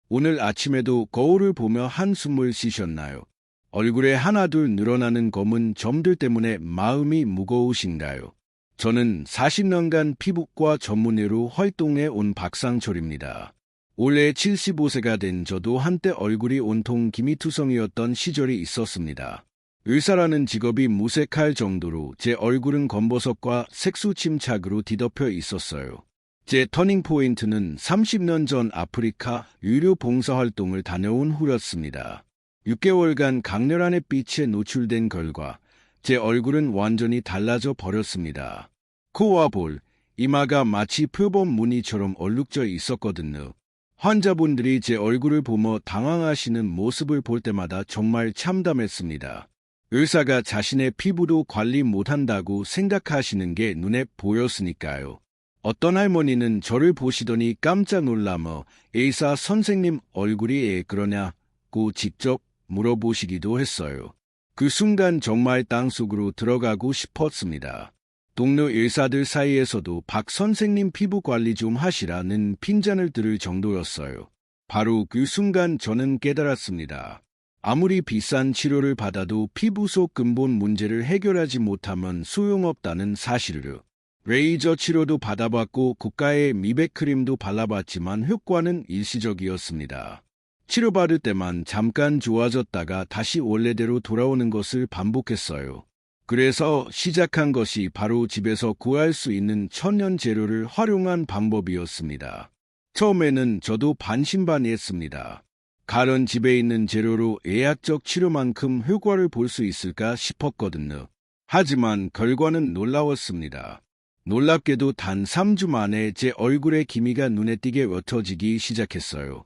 오늘 아침에도 거울을 보며 한숨을 쉬셨나요? 얼굴에 하나둘 늘어나는 검은 점들 때문에 마음이 무거우신가요? 저는 40년간 피부과 전문의로 활동해 온 박상철입니다. 올해 75세가 된 저도 한때 얼굴이 온통 기미투성이었던 시절이 있었습니다. 의사라는 직업이 무색할 정도로 제 얼굴은 검버섯과 색소 침착으로 뒤덮여 있었어요. 제 터닝 포인트는 30년 전 아프리카 유료 봉사활동을 다녀온 후였습니다. 6개월간 강렬한 햇빛에 노출된 결과 제 얼굴은 완전히 달라져 버렸습니다. 코와 볼, 이마가 마치 표범 무늬처럼 얼룩져 있었거든요. 환자분들이 제 얼굴을 보며 당황하시는 모습을 볼 때마다 정말 참담했습니다. 의사가 자신의 피부도 관리 못한다고 생각하시는 게 눈에 보였으니까요. 어떤 할머니는 저를 보시더니 깜짝 놀라며 의사 선생님 얼굴이 왜 그러냐고 직접 물어보시기도 했어요. 그 순간 정말 땅속으로 들어가고 싶었습니다. 동료 의사들 사이에서도 박 선생님 피부 관리 좀 하시라는 핀잔을 들을 정도였어요. 바로 그 순간 저는 깨달았습니다. 아무리 비싼 치료를 받아도 피부 속 근본 문제를 해결하지 못하면 소용없다는 사실을. 레이저 치료도 받아봤고 고가의 미백 크림도 발라봤지만 효과는 일시적이었습니다. 치료받을 때만 잠깐 좋아졌다가 다시 원래대로 돌아오는 것을 반복했어요. 그래서 시작한 것이 바로 집에서 구할 수 있는 천연 재료를 활용한 방법이었습니다. 처음에는 저도 반신반의했습니다. 가련 집에 있는 재료로 예약적 치료만큼 효과를 볼 수 있을까 싶었거든요. 하지만 결과는 놀라웠습니다. 놀랍게도 단 3주 만에 제 얼굴의 기미가 눈에 띄게 옅어지기 시작했어요.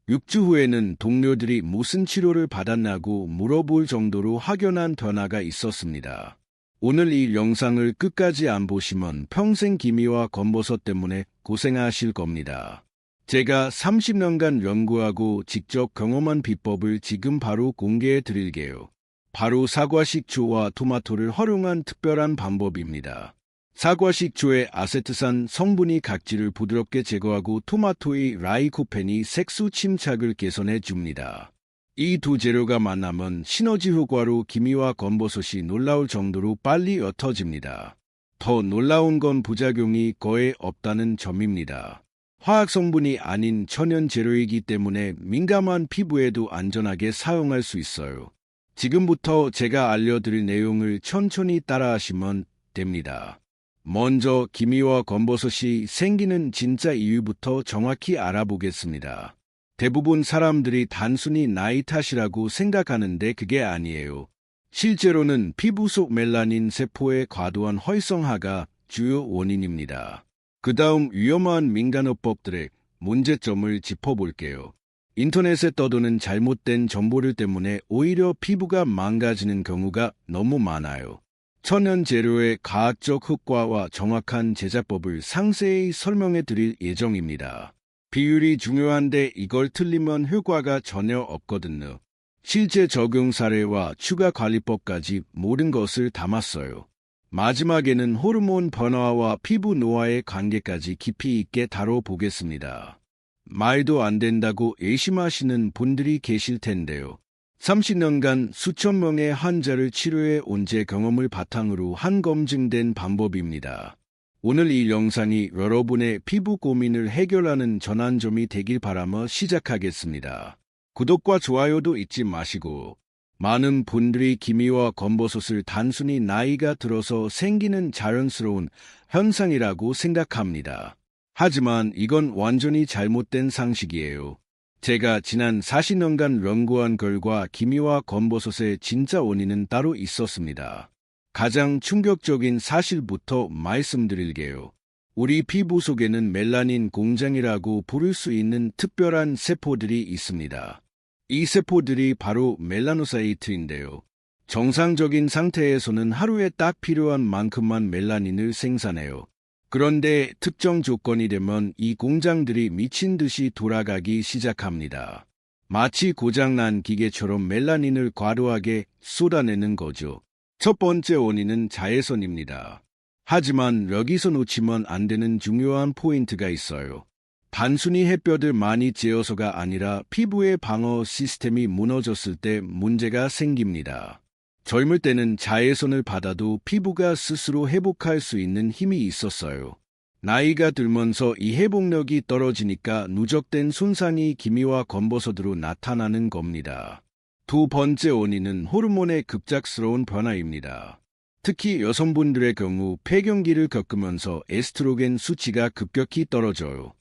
6주 후에는 동료들이 무슨 치료를 받았냐고 물어볼 정도로 확연한 변화가 있었습니다. 오늘 이 영상을 끝까지 안 보시면 평생 기미와 검버섯 때문에 고생하실 겁니다. 제가 30년간 연구하고 직접 경험한 비법을 지금 바로 공개해 드릴게요. 바로 사과식초와 토마토를 활용한 특별한 방법입니다. 사과식초의 아세트산 성분이 각질을 부드럽게 제거하고 토마토의 라이코펜이 색소 침착을 개선해 줍니다. 이 두 재료가 만나면 시너지 효과로 기미와 검버섯이 놀라울 정도로 빨리 옅어집니다. 더 놀라운 건 부작용이 거의 없다는 점입니다. 화학 성분이 아닌 천연 재료이기 때문에 민감한 피부에도 안전하게 사용할 수 있어요. 지금부터 제가 알려드릴 내용을 천천히 따라하시면 됩니다. 먼저 기미와 검버섯이 생기는 진짜 이유부터 정확히 알아보겠습니다. 대부분 사람들이 단순히 나이 탓이라고 생각하는데 그게 아니에요. 실제로는 피부 속 멜라닌 세포의 과도한 활성화가 주요 원인입니다. 그 다음 위험한 민간요법들의 문제점을 짚어볼게요. 인터넷에 떠도는 잘못된 정보들 때문에 오히려 피부가 망가지는 경우가 너무 많아요. 천연 재료의 과학적 효과와 정확한 제작법을 상세히 설명해 드릴 예정입니다. 비율이 중요한데 이걸 틀리면 효과가 전혀 없거든요. 실제 적용 사례와 추가 관리법까지 모든 것을 담았어요. 마지막에는 호르몬 변화와 피부 노화의 관계까지 깊이 있게 다뤄보겠습니다. 말도 안 된다고 의심하시는 분들이 계실 텐데요. 30년간 수천 명의 환자를 치료해 온 제 경험을 바탕으로 한 검증된 방법입니다. 오늘 이 영상이 여러분의 피부 고민을 해결하는 전환점이 되길 바라며 시작하겠습니다. 구독과 좋아요도 잊지 마시고. 많은 분들이 기미와 검버섯을 단순히 나이가 들어서 생기는 자연스러운 현상이라고 생각합니다. 하지만 이건 완전히 잘못된 상식이에요. 제가 지난 40년간 연구한 결과 기미와 검버섯의 진짜 원인은 따로 있었습니다. 가장 충격적인 사실부터 말씀드릴게요. 우리 피부 속에는 멜라닌 공장이라고 부를 수 있는 특별한 세포들이 있습니다. 이 세포들이 바로 멜라노사이트인데요. 정상적인 상태에서는 하루에 딱 필요한 만큼만 멜라닌을 생산해요. 그런데 특정 조건이 되면 이 공장들이 미친 듯이 돌아가기 시작합니다. 마치 고장난 기계처럼 멜라닌을 과도하게 쏟아내는 거죠. 첫 번째 원인은 자외선입니다. 하지만 여기서 놓치면 안 되는 중요한 포인트가 있어요. 단순히 햇볕을 많이 쬐어서가 아니라 피부의 방어 시스템이 무너졌을 때 문제가 생깁니다. 젊을 때는 자외선을 받아도 피부가 스스로 회복할 수 있는 힘이 있었어요. 나이가 들면서 이 회복력이 떨어지니까 누적된 손상이 기미와 검버섯으로 나타나는 겁니다. 두 번째 원인은 호르몬의 급작스러운 변화입니다. 특히 여성분들의 경우 폐경기를 겪으면서 에스트로겐 수치가 급격히 떨어져요.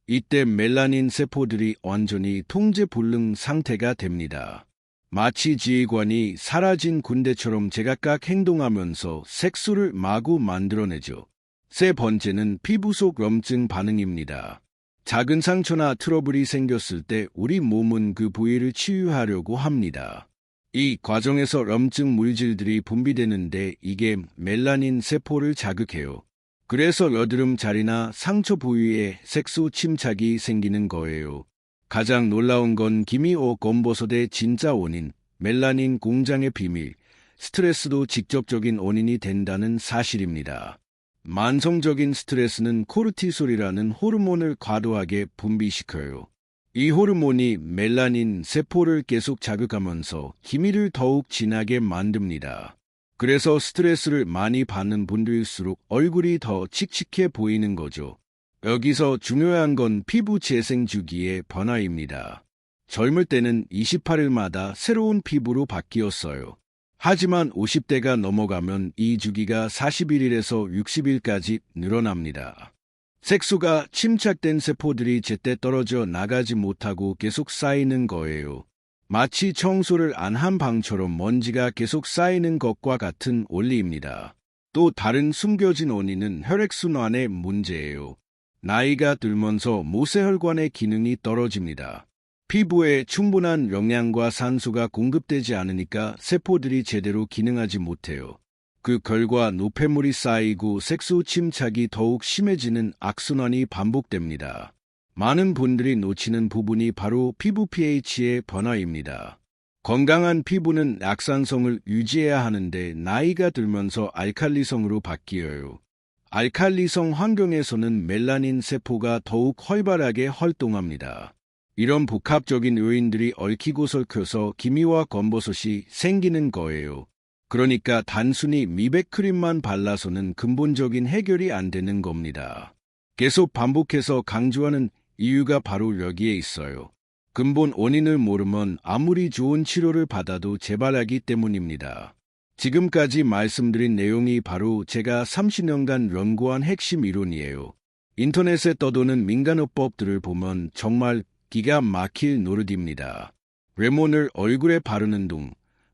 이때 멜라닌 세포들이 완전히 통제 불능 상태가 됩니다. 마치 지휘관이 사라진 군대처럼 제각각 행동하면서 색소를 마구 만들어내죠. 세 번째는 피부 속 염증 반응입니다. 작은 상처나 트러블이 생겼을 때 우리 몸은 그 부위를 치유하려고 합니다. 이 과정에서 염증 물질들이 분비되는데 이게 멜라닌 세포를 자극해요. 그래서 여드름 자리나 상처 부위에 색소 침착이 생기는 거예요. 가장 놀라운 건 기미와 검버섯의 진짜 원인, 멜라닌 공장의 비밀, 스트레스도 직접적인 원인이 된다는 사실입니다. 만성적인 스트레스는 코르티솔이라는 호르몬을 과도하게 분비시켜요. 이 호르몬이 멜라닌 세포를 계속 자극하면서 기미를 더욱 진하게 만듭니다. 그래서 스트레스를 많이 받는 분들일수록 얼굴이 더 칙칙해 보이는 거죠. 여기서 중요한 건 피부 재생 주기의 변화입니다. 젊을 때는 28일마다 새로운 피부로 바뀌었어요. 하지만 50대가 넘어가면 이 주기가 41일에서 60일까지 늘어납니다. 색소가 침착된 세포들이 제때 떨어져 나가지 못하고 계속 쌓이는 거예요. 마치 청소를 안 한 방처럼 먼지가 계속 쌓이는 것과 같은 원리입니다. 또 다른 숨겨진 원인은 혈액순환의 문제예요. 나이가 들면서 모세혈관의 기능이 떨어집니다. 피부에 충분한 영양과 산소가 공급되지 않으니까 세포들이 제대로 기능하지 못해요. 그 결과 노폐물이 쌓이고 색소 침착이 더욱 심해지는 악순환이 반복됩니다. 많은 분들이 놓치는 부분이 바로 피부 pH의 변화입니다. 건강한 피부는 약산성을 유지해야 하는데 나이가 들면서 알칼리성으로 바뀌어요. 알칼리성 환경에서는 멜라닌 세포가 더욱 활발하게 활동합니다. 이런 복합적인 요인들이 얽히고 설켜서 기미와 검버섯이 생기는 거예요. 그러니까 단순히 미백 크림만 발라서는 근본적인 해결이 안 되는 겁니다. 계속 반복해서 강조하는 이유가 바로 여기에 있어요. 근본 원인을 모르면 아무리 좋은 치료를 받아도 재발하기 때문입니다. 지금까지 말씀드린 내용이 바로 제가 30년간 연구한 핵심 이론이에요. 인터넷에 떠도는 민간요법들을 보면 정말 기가 막힐 노릇입니다. 레몬을 얼굴에 바르는 둥,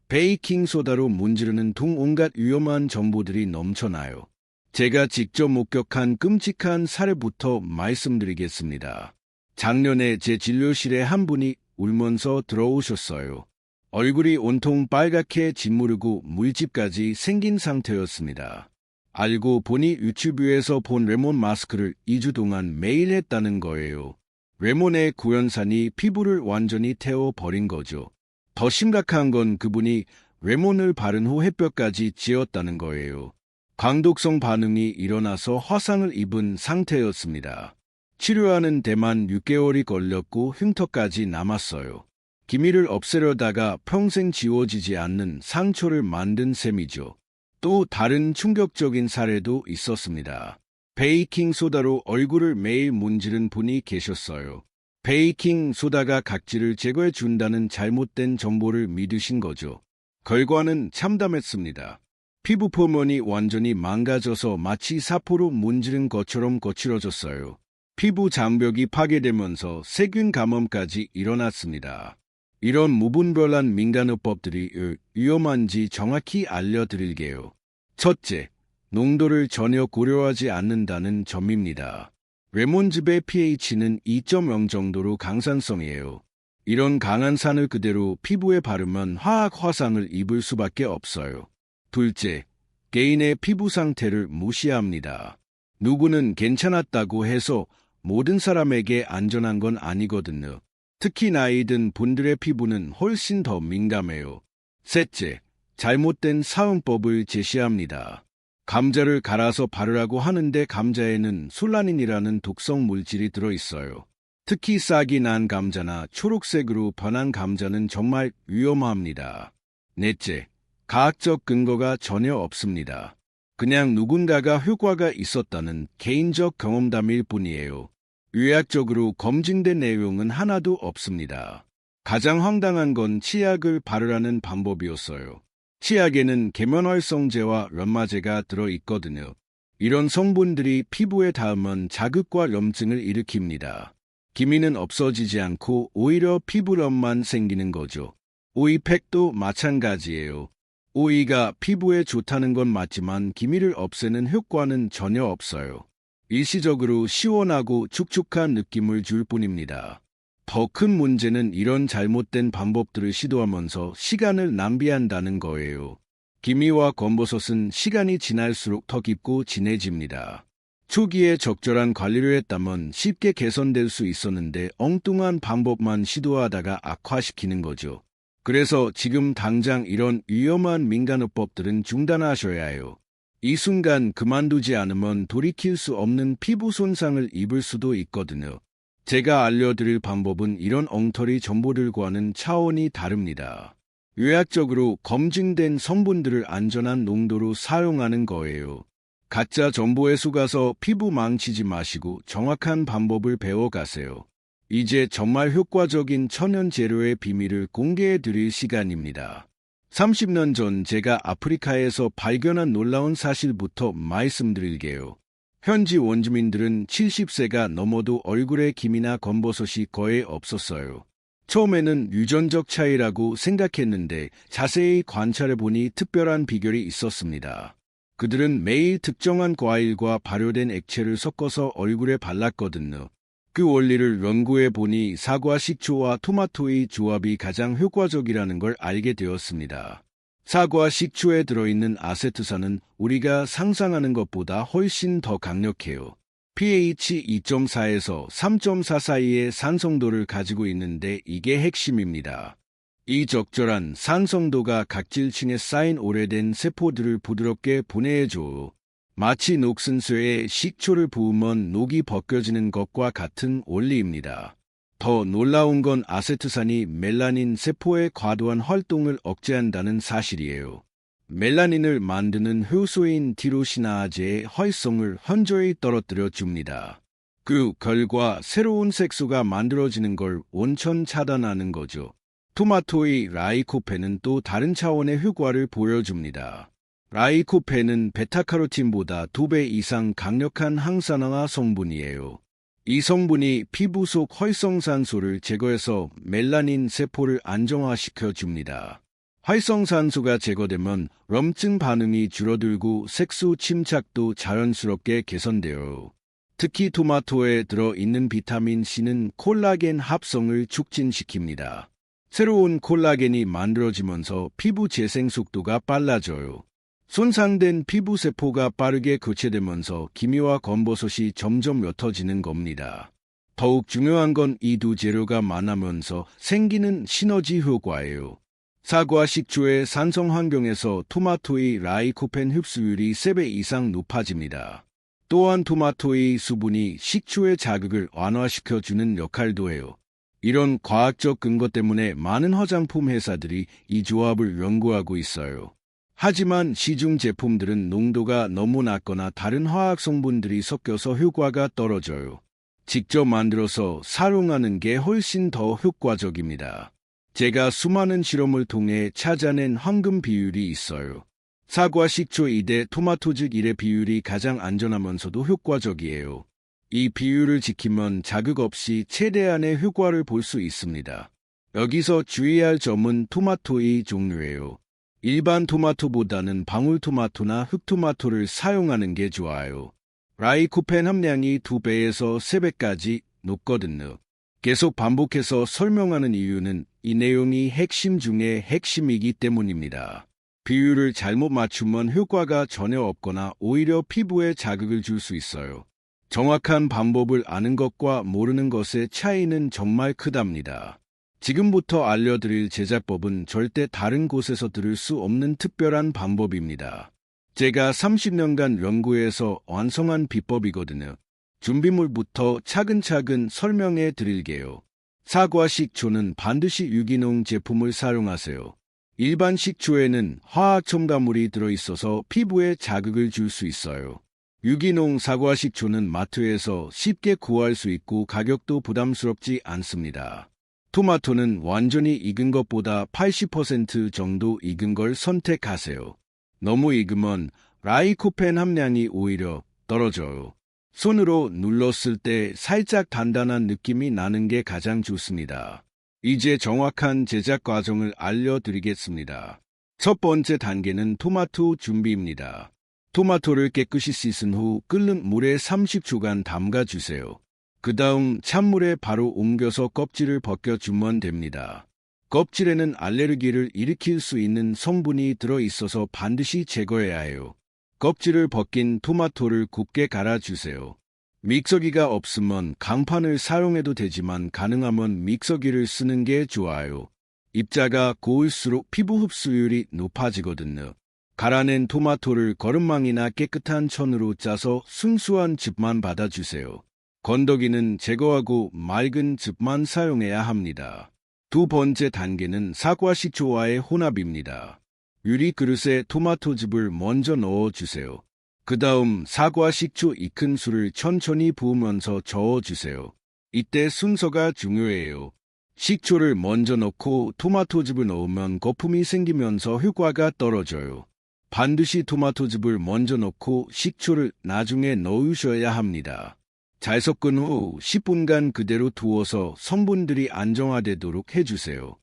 베이킹소다로 문지르는 둥 온갖 위험한 정보들이 넘쳐나요. 제가 직접 목격한 끔찍한 사례부터 말씀드리겠습니다. 작년에 제 진료실에 한 분이 울면서 들어오셨어요. 얼굴이 온통 빨갛게 짓무르고 물집까지 생긴 상태였습니다. 알고 보니 유튜브에서 본 레몬 마스크를 2주 동안 매일 했다는 거예요. 레몬의 구연산이 피부를 완전히 태워버린 거죠. 더 심각한 건 그분이 레몬을 바른 후 햇볕까지 쬐었다는 거예요. 광독성 반응이 일어나서 화상을 입은 상태였습니다. 치료하는 데만 6개월이 걸렸고 흉터까지 남았어요. 기미를 없애려다가 평생 지워지지 않는 상처를 만든 셈이죠. 또 다른 충격적인 사례도 있었습니다. 베이킹소다로 얼굴을 매일 문지른 분이 계셨어요. 베이킹소다가 각질을 제거해 준다는 잘못된 정보를 믿으신 거죠. 결과는 참담했습니다. 피부 표면이 완전히 망가져서 마치 사포로 문지른 것처럼 거칠어졌어요. 피부 장벽이 파괴되면서 세균 감염까지 일어났습니다. 이런 무분별한 민간요법들이 위험한지 정확히 알려드릴게요. 첫째, 농도를 전혀 고려하지 않는다는 점입니다. 레몬즙의 pH는 2.0 정도로 강산성이에요. 이런 강한 산을 그대로 피부에 바르면 화학 화상을 입을 수밖에 없어요. 둘째, 개인의 피부 상태를 무시합니다. 누구는 괜찮았다고 해서 모든 사람에게 안전한 건 아니거든요. 특히 나이 든 분들의 피부는 훨씬 더 민감해요. 셋째, 잘못된 사용법을 제시합니다. 감자를 갈아서 바르라고 하는데 감자에는 솔라닌이라는 독성 물질이 들어있어요. 특히 싹이 난 감자나 초록색으로 변한 감자는 정말 위험합니다. 넷째, 과학적 근거가 전혀 없습니다. 그냥 누군가가 효과가 있었다는 개인적 경험담일 뿐이에요. 의학적으로 검증된 내용은 하나도 없습니다. 가장 황당한 건 치약을 바르라는 방법이었어요. 치약에는 계면활성제와 련마제가 들어있거든요. 이런 성분들이 피부에 닿으면 자극과 염증을 일으킵니다. 기미는 없어지지 않고 오히려 피부염만 생기는 거죠. 오이팩도 마찬가지예요. 오이가 피부에 좋다는 건 맞지만 기미를 없애는 효과는 전혀 없어요. 일시적으로 시원하고 축축한 느낌을 줄 뿐입니다. 더 큰 문제는 이런 잘못된 방법들을 시도하면서 시간을 낭비한다는 거예요. 기미와 검버섯은 시간이 지날수록 더 깊고 진해집니다. 초기에 적절한 관리를 했다면 쉽게 개선될 수 있었는데 엉뚱한 방법만 시도하다가 악화시키는 거죠. 그래서 지금 당장 이런 위험한 민간요법들은 중단하셔야 해요. 이 순간 그만두지 않으면 돌이킬 수 없는 피부 손상을 입을 수도 있거든요. 제가 알려드릴 방법은 이런 엉터리 정보들과는 차원이 다릅니다. 의학적으로 검증된 성분들을 안전한 농도로 사용하는 거예요. 가짜 정보에 속아서 피부 망치지 마시고 정확한 방법을 배워가세요. 이제 정말 효과적인 천연 재료의 비밀을 공개해 드릴 시간입니다. 30년 전 제가 아프리카에서 발견한 놀라운 사실부터 말씀드릴게요. 현지 원주민들은 70세가 넘어도 얼굴에 기미나 검버섯이 거의 없었어요. 처음에는 유전적 차이라고 생각했는데 자세히 관찰해보니 특별한 비결이 있었습니다. 그들은 매일 특정한 과일과 발효된 액체를 섞어서 얼굴에 발랐거든요. 그 원리를 연구해보니 사과, 식초와 토마토의 조합이 가장 효과적이라는 걸 알게 되었습니다. 사과, 식초에 들어있는 아세트산은 우리가 상상하는 것보다 훨씬 더 강력해요. pH 2.4에서 3.4 사이의 산성도를 가지고 있는데 이게 핵심입니다. 이 적절한 산성도가 각질층에 쌓인 오래된 세포들을 부드럽게 분해해줘요. 마치 녹슨 쇠에 식초를 부으면 녹이 벗겨지는 것과 같은 원리입니다. 더 놀라운 건 아세트산이 멜라닌 세포의 과도한 활동을 억제한다는 사실이에요. 멜라닌을 만드는 효소인 티로시나아제의 활성을 현저히 떨어뜨려 줍니다. 그 결과 새로운 색소가 만들어지는 걸 원천 차단하는 거죠. 토마토의 라이코펜은 또 다른 차원의 효과를 보여줍니다. 라이코펜은 베타카로틴보다 2배 이상 강력한 항산화 성분이에요. 이 성분이 피부 속 활성산소를 제거해서 멜라닌 세포를 안정화시켜 줍니다. 활성산소가 제거되면 염증 반응이 줄어들고 색소 침착도 자연스럽게 개선돼요. 특히 토마토에 들어있는 비타민 C는 콜라겐 합성을 촉진시킵니다. 새로운 콜라겐이 만들어지면서 피부 재생 속도가 빨라져요. 손상된 피부 세포가 빠르게 교체되면서 기미와 검버섯이 점점 옅어지는 겁니다. 더욱 중요한 건 이 두 재료가 만나면서 생기는 시너지 효과예요. 사과, 식초의 산성 환경에서 토마토의 라이코펜 흡수율이 3배 이상 높아집니다. 또한 토마토의 수분이 식초의 자극을 완화시켜주는 역할도 해요. 이런 과학적 근거 때문에 많은 화장품 회사들이 이 조합을 연구하고 있어요. 하지만 시중 제품들은 농도가 너무 낮거나 다른 화학 성분들이 섞여서 효과가 떨어져요. 직접 만들어서 사용하는 게 훨씬 더 효과적입니다. 제가 수많은 실험을 통해 찾아낸 황금 비율이 있어요. 사과, 식초 2대 토마토즙 1의 비율이 가장 안전하면서도 효과적이에요. 이 비율을 지키면 자극 없이 최대한의 효과를 볼 수 있습니다. 여기서 주의할 점은 토마토의 종류예요. 일반 토마토보다는 방울토마토나 흑토마토를 사용하는 게 좋아요. 라이코펜 함량이 2배에서 3배까지 높거든요. 계속 반복해서 설명하는 이유는 이 내용이 핵심 중에 핵심이기 때문입니다. 비율을 잘못 맞추면 효과가 전혀 없거나 오히려 피부에 자극을 줄 수 있어요. 정확한 방법을 아는 것과 모르는 것의 차이는 정말 크답니다. 지금부터 알려드릴 제작법은 절대 다른 곳에서 들을 수 없는 특별한 방법입니다. 제가 30년간 연구해서 완성한 비법이거든요. 준비물부터 차근차근 설명해 드릴게요. 사과 식초는 반드시 유기농 제품을 사용하세요. 일반 식초에는 화학 첨가물이 들어있어서 피부에 자극을 줄 수 있어요. 유기농 사과 식초는 마트에서 쉽게 구할 수 있고 가격도 부담스럽지 않습니다. 토마토는 완전히 익은 것보다 80% 정도 익은 걸 선택하세요. 너무 익으면 라이코펜 함량이 오히려 떨어져요. 손으로 눌렀을 때 살짝 단단한 느낌이 나는 게 가장 좋습니다. 이제 정확한 제작 과정을 알려드리겠습니다. 첫 번째 단계는 토마토 준비입니다. 토마토를 깨끗이 씻은 후 끓는 물에 30초간 담가주세요. 그 다음 찬물에 바로 옮겨서 껍질을 벗겨주면 됩니다. 껍질에는 알레르기를 일으킬 수 있는 성분이 들어있어서 반드시 제거해야 해요. 껍질을 벗긴 토마토를 곱게 갈아주세요. 믹서기가 없으면 강판을 사용해도 되지만 가능하면 믹서기를 쓰는 게 좋아요. 입자가 고울수록 피부 흡수율이 높아지거든요. 갈아낸 토마토를 거름망이나 깨끗한 천으로 짜서 순수한 즙만 받아주세요. 건더기는 제거하고 맑은 즙만 사용해야 합니다. 두 번째 단계는 사과 식초와의 혼합입니다. 유리 그릇에 토마토즙을 먼저 넣어주세요. 그 다음 사과 식초 2큰술을 천천히 부으면서 저어주세요. 이때 순서가 중요해요. 식초를 먼저 넣고 토마토즙을 넣으면 거품이 생기면서 효과가 떨어져요. 반드시 토마토즙을 먼저 넣고 식초를 나중에 넣으셔야 합니다. 잘 섞은 후 10분간 그대로 두어서 성분들이 안정화되도록 해주세요.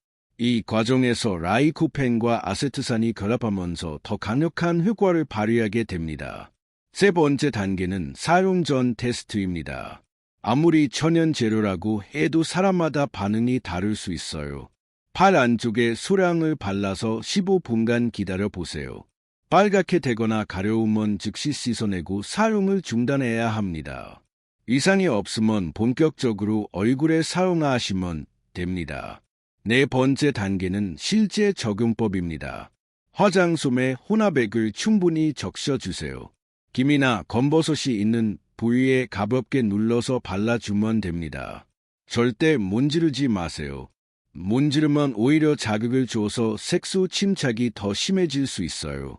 이 과정에서 라이코펜과 아세트산이 결합하면서 더 강력한 효과를 발휘하게 됩니다. 세 번째 단계는 사용 전 테스트입니다. 아무리 천연 재료라고 해도 사람마다 반응이 다를 수 있어요. 팔 안쪽에 소량을 발라서 15분간 기다려보세요. 빨갛게 되거나 가려우면 즉시 씻어내고 사용을 중단해야 합니다. 이상이 없으면 본격적으로 얼굴에 사용하시면 됩니다. 네 번째 단계는 실제 적용법입니다. 화장솜에 혼합액을 충분히 적셔주세요. 김이나 검버섯이 있는 부위에 가볍게 눌러서 발라주면 됩니다. 절대 문지르지 마세요. 문지르면 오히려 자극을 줘서 색소 침착이 더 심해질 수 있어요.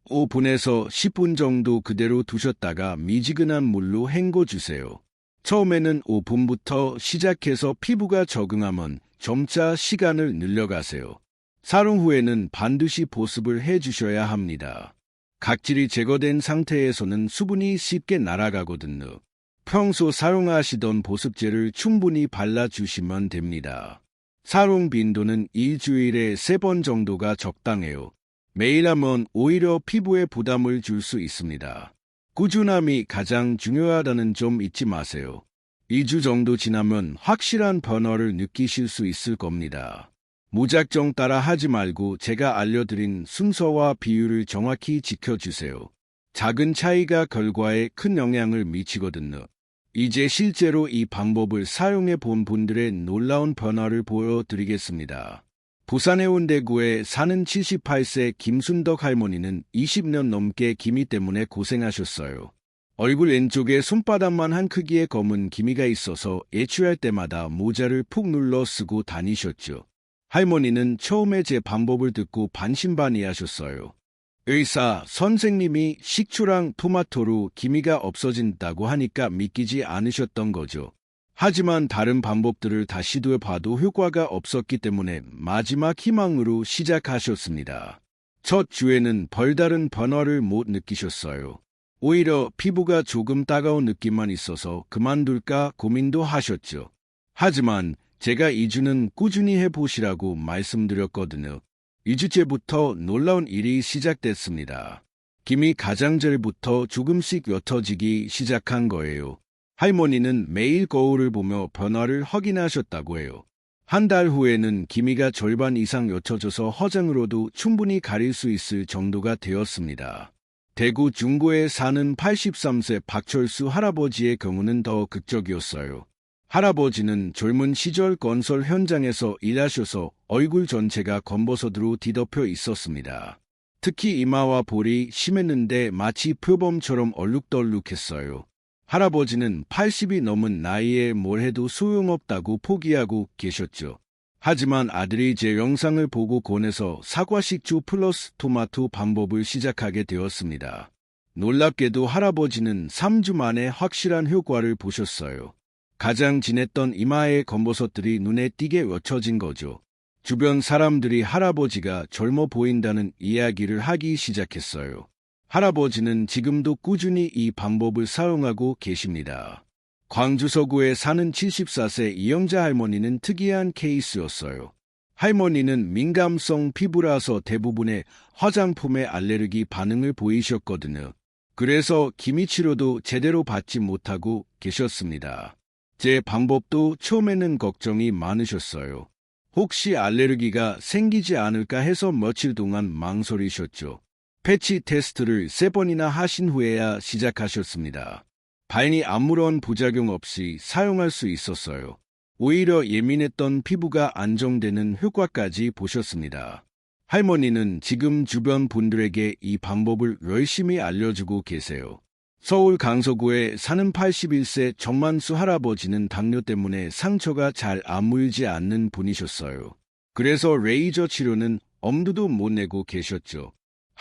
5분에서 10분 정도 그대로 두셨다가 미지근한 물로 헹궈주세요. 처음에는 5분부터 시작해서 피부가 적응하면 점차 시간을 늘려가세요. 사용 후에는 반드시 보습을 해주셔야 합니다. 각질이 제거된 상태에서는 수분이 쉽게 날아가거든요. 평소 사용하시던 보습제를 충분히 발라주시면 됩니다. 사용 빈도는 일주일에 3번 정도가 적당해요. 매일 하면 오히려 피부에 부담을 줄 수 있습니다. 꾸준함이 가장 중요하다는 점 잊지 마세요. 2주 정도 지나면 확실한 변화를 느끼실 수 있을 겁니다. 무작정 따라 하지 말고 제가 알려드린 순서와 비율을 정확히 지켜주세요. 작은 차이가 결과에 큰 영향을 미치거든요. 이제 실제로 이 방법을 사용해 본 분들의 놀라운 변화를 보여드리겠습니다. 부산 해운대구에 사는 78세 김순덕 할머니는 20년 넘게 기미 때문에 고생하셨어요. 얼굴 왼쪽에 손바닥만 한 크기의 검은 기미가 있어서 외출할 때마다 모자를 푹 눌러 쓰고 다니셨죠. 할머니는 처음에 제 방법을 듣고 반신반의하셨어요. 의사 선생님이 식초랑 토마토로 기미가 없어진다고 하니까 믿기지 않으셨던 거죠. 하지만 다른 방법들을 다 시도해봐도 효과가 없었기 때문에 마지막 희망으로 시작하셨습니다. 첫 주에는 별다른 변화를 못 느끼셨어요. 오히려 피부가 조금 따가운 느낌만 있어서 그만둘까 고민도 하셨죠. 하지만 제가 2주는 꾸준히 해보시라고 말씀드렸거든요. 2주째부터 놀라운 일이 시작됐습니다. 기미 가장자리부터 조금씩 옅어지기 시작한 거예요. 할머니는 매일 거울을 보며 변화를 확인하셨다고 해요. 한 달 후에는 기미가 절반 이상 옅어져서 화장으로도 충분히 가릴 수 있을 정도가 되었습니다. 대구 중구에 사는 83세 박철수 할아버지의 경우는 더 극적이었어요. 할아버지는 젊은 시절 건설 현장에서 일하셔서 얼굴 전체가 검버섯으로 뒤덮여 있었습니다. 특히 이마와 볼이 심했는데 마치 표범처럼 얼룩덜룩했어요. 할아버지는 80이 넘은 나이에 뭘 해도 소용없다고 포기하고 계셨죠. 하지만 아들이 제 영상을 보고 권해서 사과식초 플러스 토마토 방법을 시작하게 되었습니다. 놀랍게도 할아버지는 3주 만에 확실한 효과를 보셨어요. 가장 진했던 이마의 검버섯들이 눈에 띄게 옅어진 거죠. 주변 사람들이 할아버지가 젊어 보인다는 이야기를 하기 시작했어요. 할아버지는 지금도 꾸준히 이 방법을 사용하고 계십니다. 광주 서구에 사는 74세 이영자 할머니는 특이한 케이스였어요. 할머니는 민감성 피부라서 대부분의 화장품에 알레르기 반응을 보이셨거든요. 그래서 기미치료도 제대로 받지 못하고 계셨습니다. 제 방법도 처음에는 걱정이 많으셨어요. 혹시 알레르기가 생기지 않을까 해서 며칠 동안 망설이셨죠. 패치 테스트를 3번이나 하신 후에야 시작하셨습니다. 다행히 아무런 부작용 없이 사용할 수 있었어요. 오히려 예민했던 피부가 안정되는 효과까지 보셨습니다. 할머니는 지금 주변 분들에게 이 방법을 열심히 알려주고 계세요. 서울 강서구에 사는 81세 정만수 할아버지는 당뇨 때문에 상처가 잘 아물지 않는 분이셨어요. 그래서 레이저 치료는 엄두도 못 내고 계셨죠.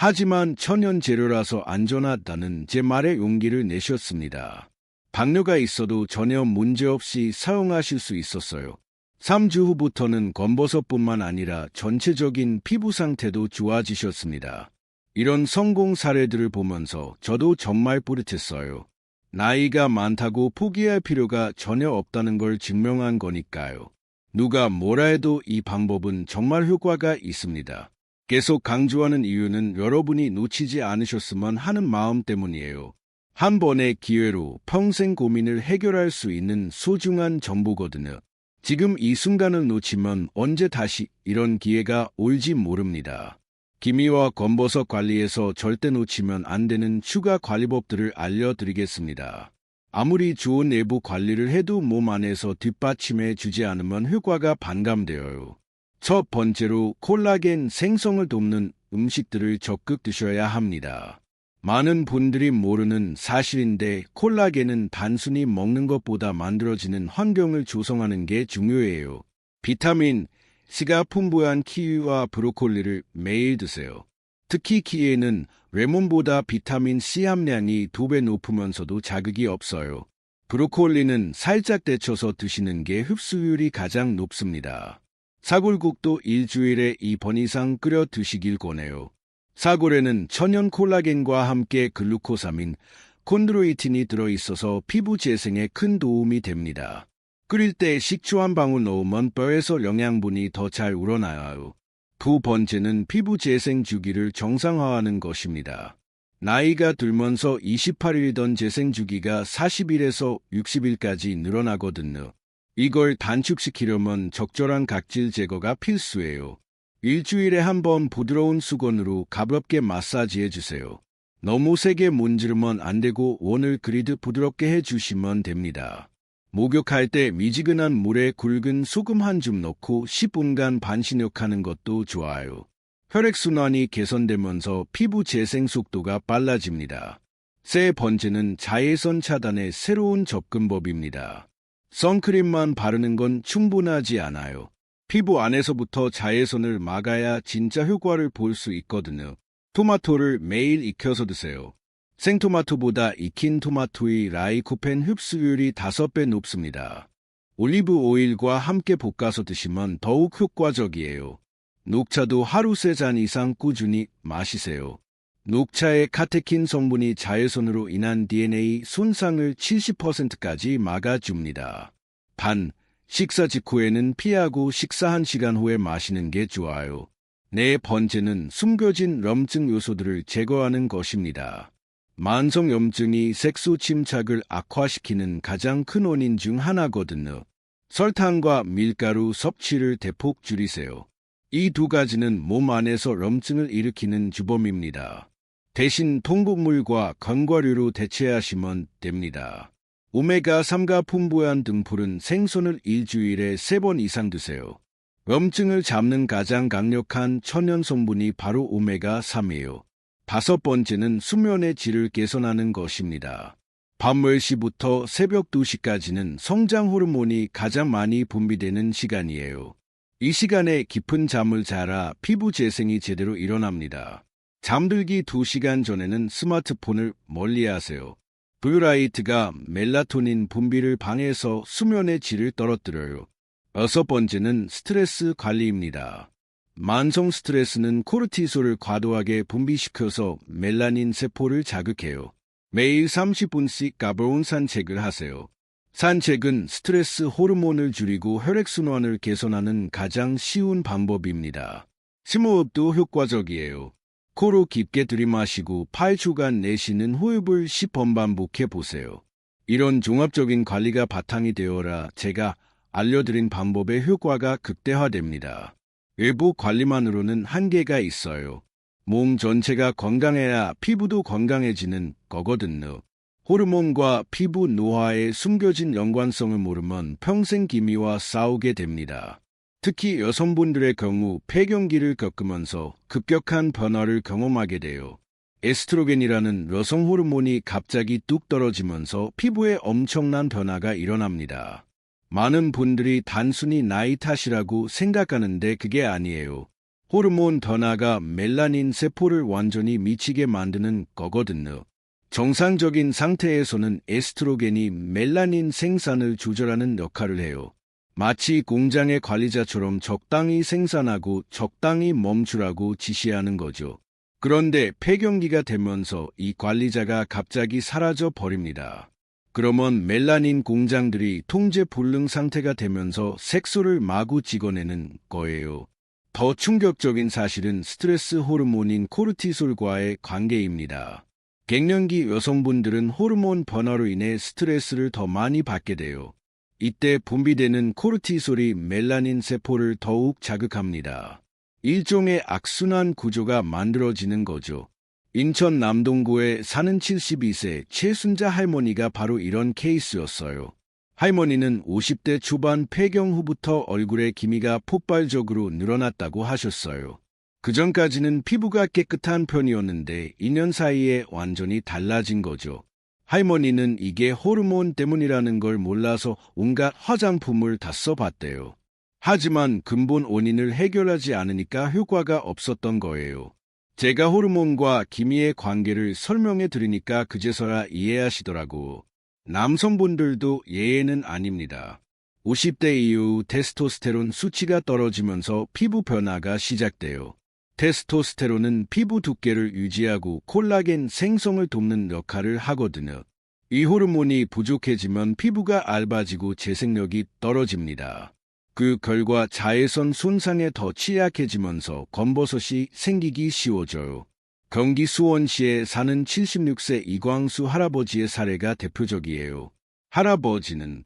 하지만 천연 재료라서 안전하다는 제 말에 용기를 내셨습니다. 당뇨가 있어도 전혀 문제없이 사용하실 수 있었어요. 3주 후부터는 검버섯뿐만 아니라 전체적인 피부 상태도 좋아지셨습니다. 이런 성공 사례들을 보면서 저도 정말 뿌듯했어요. 나이가 많다고 포기할 필요가 전혀 없다는 걸 증명한 거니까요. 누가 뭐라 해도 이 방법은 정말 효과가 있습니다. 계속 강조하는 이유는 여러분이 놓치지 않으셨으면 하는 마음 때문이에요. 한 번의 기회로 평생 고민을 해결할 수 있는 소중한 정보거든요. 지금 이 순간을 놓치면 언제 다시 이런 기회가 올지 모릅니다. 기미와 검버섯 관리에서 절대 놓치면 안 되는 추가 관리법들을 알려드리겠습니다. 아무리 좋은 내부 관리를 해도 몸 안에서 뒷받침해 주지 않으면 효과가 반감되어요. 첫 번째로 콜라겐 생성을 돕는 음식들을 적극 드셔야 합니다. 많은 분들이 모르는 사실인데 콜라겐은 단순히 먹는 것보다 만들어지는 환경을 조성하는 게 중요해요. 비타민 C가 풍부한 키위와 브로콜리를 매일 드세요. 특히 키위에는 레몬보다 비타민 C 함량이 2배 높으면서도 자극이 없어요. 브로콜리는 살짝 데쳐서 드시는 게 흡수율이 가장 높습니다. 사골국도 일주일에 2번 이상 끓여 드시길 권해요. 사골에는 천연 콜라겐과 함께 글루코사민, 콘드로이틴이 들어있어서 피부 재생에 큰 도움이 됩니다. 끓일 때 식초 한 방울 넣으면 뼈에서 영양분이 더 잘 우러나와요. 두 번째는 피부 재생 주기를 정상화하는 것입니다. 나이가 들면서 28일이던 재생 주기가 40일에서 60일까지 늘어나거든요. 이걸 단축시키려면 적절한 각질 제거가 필수예요. 일주일에 한 번 부드러운 수건으로 가볍게 마사지해 주세요. 너무 세게 문지르면 안 되고 원을 그리듯 부드럽게 해주시면 됩니다. 목욕할 때 미지근한 물에 굵은 소금 한 줌 넣고 10분간 반신욕하는 것도 좋아요. 혈액순환이 개선되면서 피부 재생 속도가 빨라집니다. 세 번째는 자외선 차단의 새로운 접근법입니다. 선크림만 바르는 건 충분하지 않아요. 피부 안에서부터 자외선을 막아야 진짜 효과를 볼 수 있거든요. 토마토를 매일 익혀서 드세요. 생토마토보다 익힌 토마토의 라이코펜 흡수율이 5배 높습니다. 올리브 오일과 함께 볶아서 드시면 더욱 효과적이에요. 녹차도 하루 3잔 이상 꾸준히 마시세요. 녹차의 카테킨 성분이 자외선으로 인한 DNA 손상을 70%까지 막아줍니다. 단, 식사 직후에는 피하고 식사 1시간 후에 마시는 게 좋아요. 네 번째는 숨겨진 염증 요소들을 제거하는 것입니다. 만성염증이 색소 침착을 악화시키는 가장 큰 원인 중 하나거든요. 설탕과 밀가루 섭취를 대폭 줄이세요. 이 두 가지는 몸 안에서 염증을 일으키는 주범입니다. 대신 통곡물과 견과류로 대체하시면 됩니다. 오메가3가 풍부한 등푸른 생선을 일주일에 3번 이상 드세요. 염증을 잡는 가장 강력한 천연 성분이 바로 오메가3이에요. 5번째는 수면의 질을 개선하는 것입니다. 밤 10시부터 새벽 2시까지는 성장 호르몬이 가장 많이 분비되는 시간이에요. 이 시간에 깊은 잠을 자라 피부 재생이 제대로 일어납니다. 잠들기 2시간 전에는 스마트폰을 멀리하세요. 블루라이트가 멜라토닌 분비를 방해해서 수면의 질을 떨어뜨려요. 6번째는 스트레스 관리입니다. 만성 스트레스는 코르티솔을 과도하게 분비시켜서 멜라닌 세포를 자극해요. 매일 30분씩 가벼운 산책을 하세요. 산책은 스트레스 호르몬을 줄이고 혈액순환을 개선하는 가장 쉬운 방법입니다. 심호흡도 효과적이에요. 코로 깊게 들이마시고 8초간 내쉬는 호흡을 10번 반복해 보세요. 이런 종합적인 관리가 바탕이 되어라 제가 알려드린 방법의 효과가 극대화됩니다. 일부 관리만으로는 한계가 있어요. 몸 전체가 건강해야 피부도 건강해지는 거거든요. 호르몬과 피부 노화의 숨겨진 연관성을 모르면 평생 기미와 싸우게 됩니다. 특히 여성분들의 경우 폐경기를 겪으면서 급격한 변화를 경험하게 돼요. 에스트로겐이라는 여성 호르몬이 갑자기 뚝 떨어지면서 피부에 엄청난 변화가 일어납니다. 많은 분들이 단순히 나이 탓이라고 생각하는데 그게 아니에요. 호르몬 변화가 멜라닌 세포를 완전히 미치게 만드는 거거든요. 정상적인 상태에서는 에스트로겐이 멜라닌 생산을 조절하는 역할을 해요. 마치 공장의 관리자처럼 적당히 생산하고 적당히 멈추라고 지시하는 거죠. 그런데 폐경기가 되면서 이 관리자가 갑자기 사라져 버립니다. 그러면 멜라닌 공장들이 통제 불능 상태가 되면서 색소를 마구 찍어내는 거예요. 더 충격적인 사실은 스트레스 호르몬인 코르티솔과의 관계입니다. 갱년기 여성분들은 호르몬 변화로 인해 스트레스를 더 많이 받게 돼요. 이때 분비되는 코르티솔이 멜라닌 세포를 더욱 자극합니다. 일종의 악순환 구조가 만들어지는 거죠. 인천 남동구에 사는 72세 최순자 할머니가 바로 이런 케이스였어요. 할머니는 50대 초반 폐경 후부터 얼굴에 기미가 폭발적으로 늘어났다고 하셨어요. 그전까지는 피부가 깨끗한 편이었는데 2년 사이에 완전히 달라진 거죠. 할머니는 이게 호르몬 때문이라는 걸 몰라서 온갖 화장품을 다 써봤대요. 하지만 근본 원인을 해결하지 않으니까 효과가 없었던 거예요. 제가 호르몬과 기미의 관계를 설명해 드리니까 그제서야 이해하시더라고. 남성분들도 예외는 아닙니다. 50대 이후 테스토스테론 수치가 떨어지면서 피부 변화가 시작돼요. 테스토스테론은 피부 두께를 유지하고 콜라겐 생성을 돕는 역할을 하거든요. 이 호르몬이 부족해지면 피부가 얇아지고 재생력이 떨어집니다. 그 결과 자외선 손상에 더 취약해지면서 검버섯이 생기기 쉬워져요. 경기 수원시에 사는 76세 이광수 할아버지의 사례가 대표적이에요. 할아버지는